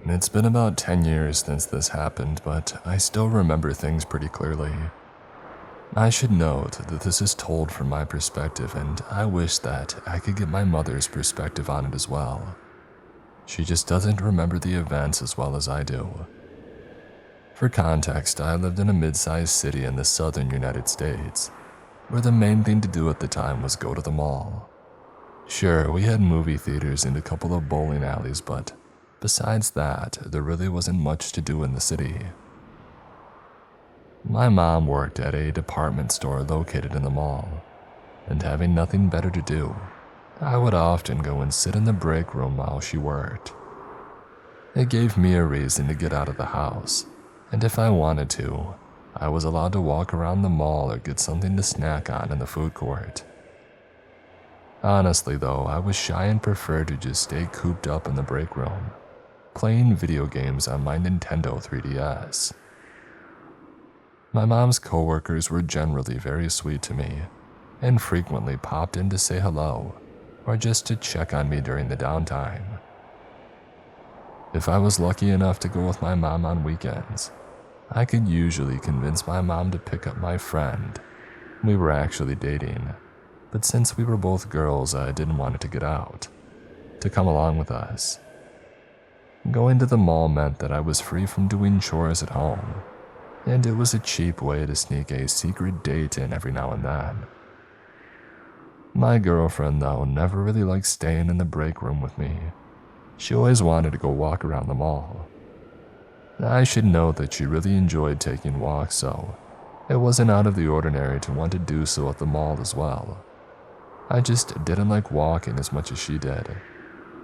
It's been about 10 years since this happened, but I still remember things pretty clearly. I should note that this is told from my perspective, and I wish that I could get my mother's perspective on it as well. She just doesn't remember the events as well as I do. For context, I lived in a mid-sized city in the southern United States, where the main thing to do at the time was go to the mall. Sure, we had movie theaters and a couple of bowling alleys, but besides that, there really wasn't much to do in the city. My mom worked at a department store located in the mall, and having nothing better to do, I would often go and sit in the break room while she worked. It gave me a reason to get out of the house, and if I wanted to, I was allowed to walk around the mall or get something to snack on in the food court. Honestly though, I was shy and preferred to just stay cooped up in the break room, playing video games on my Nintendo 3DS. My mom's coworkers were generally very sweet to me, and frequently popped in to say hello, or just to check on me during the downtime. If I was lucky enough to go with my mom on weekends, I could usually convince my mom to pick up my friend. We were actually dating, but since we were both girls, I didn't want it to get out, to come along with us. Going to the mall meant that I was free from doing chores at home, and it was a cheap way to sneak a secret date in every now and then. My girlfriend, though, never really liked staying in the break room with me. She always wanted to go walk around the mall. I should note that she really enjoyed taking walks, so it wasn't out of the ordinary to want to do so at the mall as well. I just didn't like walking as much as she did,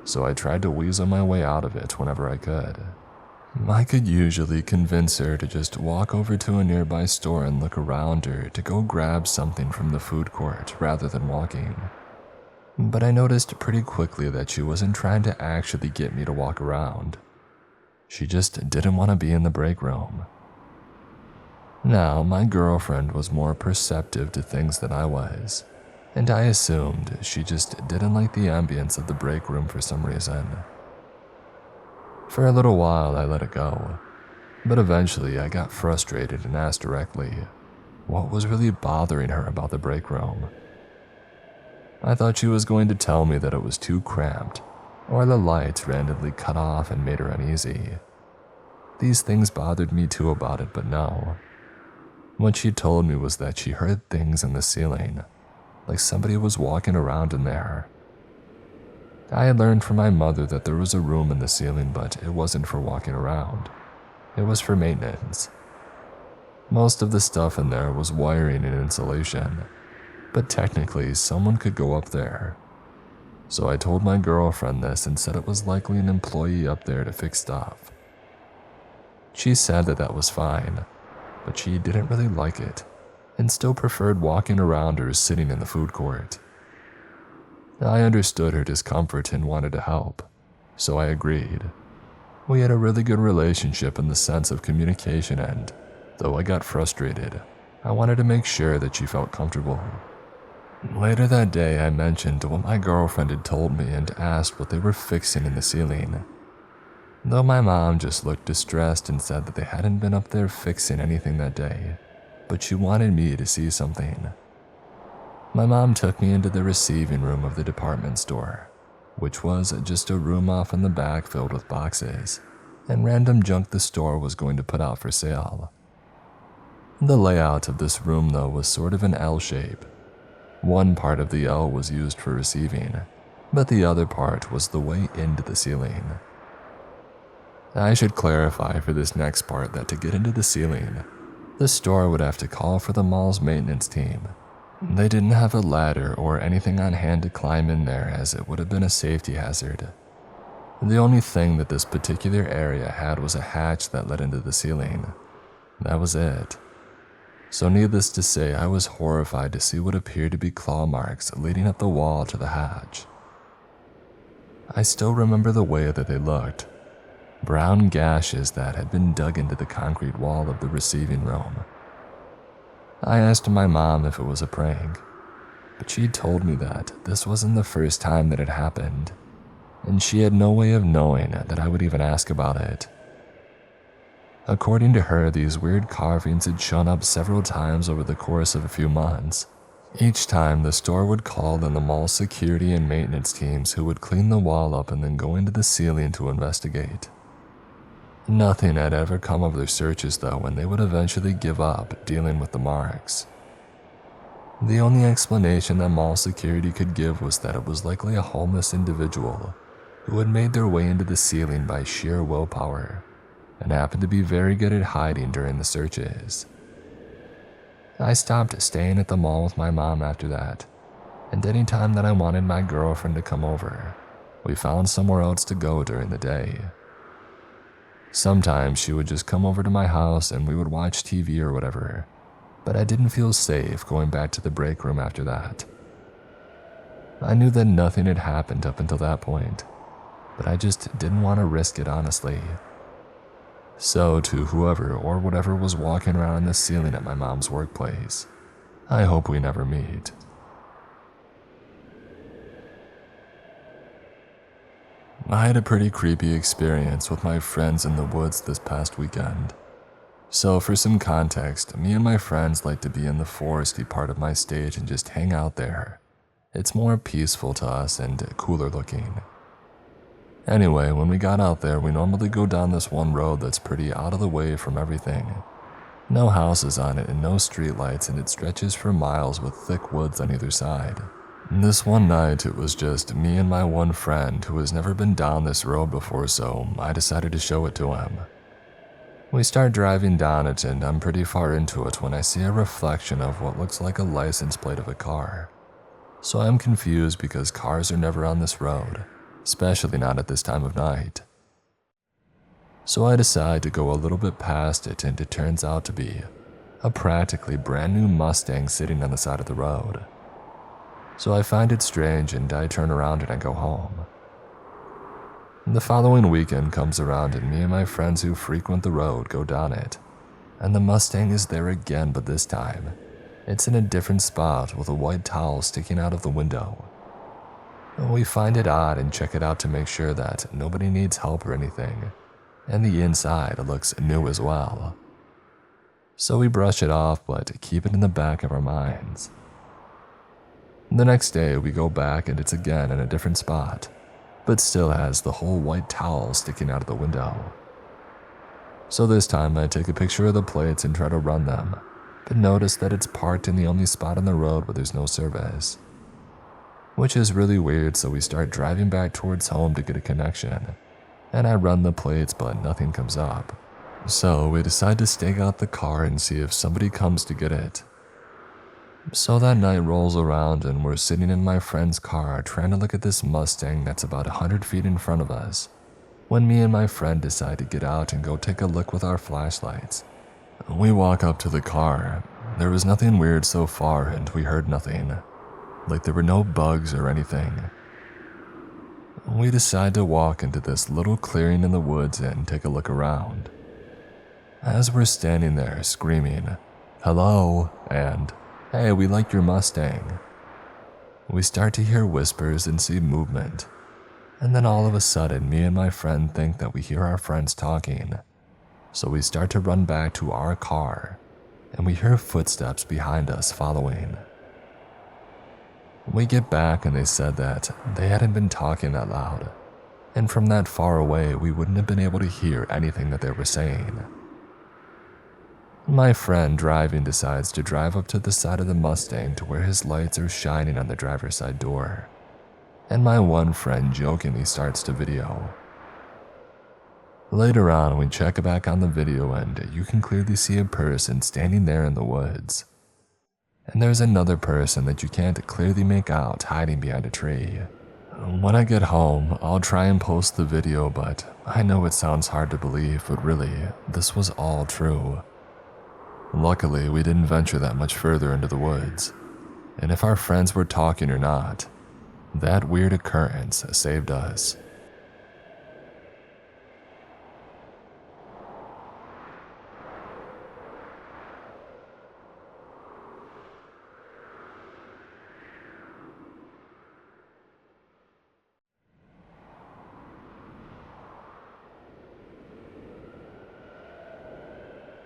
so I tried to weasel my way out of it whenever I could. I could usually convince her to just walk over to a nearby store and look around, or to go grab something from the food court rather than walking. But I noticed pretty quickly that she wasn't trying to actually get me to walk around. She just didn't want to be in the break room. Now, my girlfriend was more perceptive to things than I was, and I assumed she just didn't like the ambience of the break room for some reason. For a little while, I let it go, but eventually I got frustrated and asked directly what was really bothering her about the break room. I thought she was going to tell me that it was too cramped, or the lights randomly cut off and made her uneasy. These things bothered me too about it, but no. What she told me was that she heard things in the ceiling, like somebody was walking around in there. I had learned from my mother that there was a room in the ceiling, but it wasn't for walking around. It was for maintenance. Most of the stuff in there was wiring and insulation, but technically someone could go up there. So I told my girlfriend this and said it was likely an employee up there to fix stuff. She said that that was fine, but she didn't really like it, and still preferred walking around or sitting in the food court. I understood her discomfort and wanted to help, so I agreed. We had a really good relationship in the sense of communication, and though I got frustrated, I wanted to make sure that she felt comfortable. Later that day, I mentioned what my girlfriend had told me and asked what they were fixing in the ceiling. Though my mom just looked distressed and said that they hadn't been up there fixing anything that day, but she wanted me to see something. My mom took me into the receiving room of the department store, which was just a room off in the back filled with boxes and random junk the store was going to put out for sale. The layout of this room, though, was sort of an L shape. One part of the L was used for receiving, but the other part was the way into the ceiling. I should clarify for this next part that to get into the ceiling, the store would have to call for the mall's maintenance team. They didn't have a ladder or anything on hand to climb in there, as it would have been a safety hazard. The only thing that this particular area had was a hatch that led into the ceiling. That was it. So needless to say, I was horrified to see what appeared to be claw marks leading up the wall to the hatch. I still remember the way that they looked. Brown gashes that had been dug into the concrete wall of the receiving room. I asked my mom if it was a prank, but she told me that this wasn't the first time that it happened. and she had no way of knowing that I would even ask about it. According to her, these weird carvings had shown up several times over the course of a few months. Each time, the store would call in the mall security and maintenance teams who would clean the wall up and then go into the ceiling to investigate. Nothing had ever come of their searches though, and they would eventually give up dealing with the marks. The only explanation that mall security could give was that it was likely a homeless individual who had made their way into the ceiling by sheer willpower and happened to be very good at hiding during the searches. I stopped staying at the mall with my mom after that, and any time that I wanted my girlfriend to come over, we found somewhere else to go during the day. Sometimes she would just come over to my house and we would watch TV or whatever, but I didn't feel safe going back to the break room after that. I knew that nothing had happened up until that point, but I just didn't want to risk it honestly. So to whoever or whatever was walking around the ceiling at my mom's workplace, I hope we never meet. I had a pretty creepy experience with my friends in the woods this past weekend. So for some context, me and my friends like to be in the foresty part of my stage and just hang out there. It's more peaceful to us and cooler looking. Anyway, when we got out there, we normally go down this one road that's pretty out of the way from everything. No houses on it and no streetlights, and it stretches for miles with thick woods on either side. This one night, it was just me and my one friend who has never been down this road before, so I decided to show it to him. We start driving down it, and I'm pretty far into it when I see a reflection of what looks like a license plate of a car. So I'm confused because cars are never on this road, especially not at this time of night. So I decide to go a little bit past it, and it turns out to be a practically brand new Mustang sitting on the side of the road. So I find it strange and I turn around and I go home. The following weekend comes around and me and my friends who frequent the road go down it, and the Mustang is there again, but this time, it's in a different spot with a white towel sticking out of the window. We find it odd and check it out to make sure that nobody needs help or anything, and the inside looks new as well. So we brush it off but keep it in the back of our minds. The next day we go back and it's again in a different spot, but still has the whole white towel sticking out of the window. So this time I take a picture of the plates and try to run them, but notice that it's parked in the only spot on the road where there's no service. Which is really weird, so we start driving back towards home to get a connection, and I run the plates but nothing comes up. So we decide to stake out the car and see if somebody comes to get it. So that night rolls around and we're sitting in my friend's car trying to look at this Mustang that's about 100 feet in front of us, when me and my friend decide to get out and go take a look with our flashlights. We walk up to the car. There was nothing weird so far and we heard nothing. Like there were no bugs or anything. We decide to walk into this little clearing in the woods and take a look around. As we're standing there screaming, "Hello," and "Hey, we like your Mustang," we start to hear whispers and see movement, and then all of a sudden me and my friend think that we hear our friends talking, so we start to run back to our car, and we hear footsteps behind us following. We get back and they said that they hadn't been talking that loud, and from that far away we wouldn't have been able to hear anything that they were saying. My friend driving decides to drive up to the side of the Mustang to where his lights are shining on the driver's side door, and my one friend jokingly starts to video. Later on, we check back on the video and you can clearly see a person standing there in the woods. And there's another person that you can't clearly make out hiding behind a tree. When I get home, I'll try and post the video, but I know it sounds hard to believe, but really, this was all true. Luckily, we didn't venture that much further into the woods, and if our friends were talking or not, that weird occurrence saved us.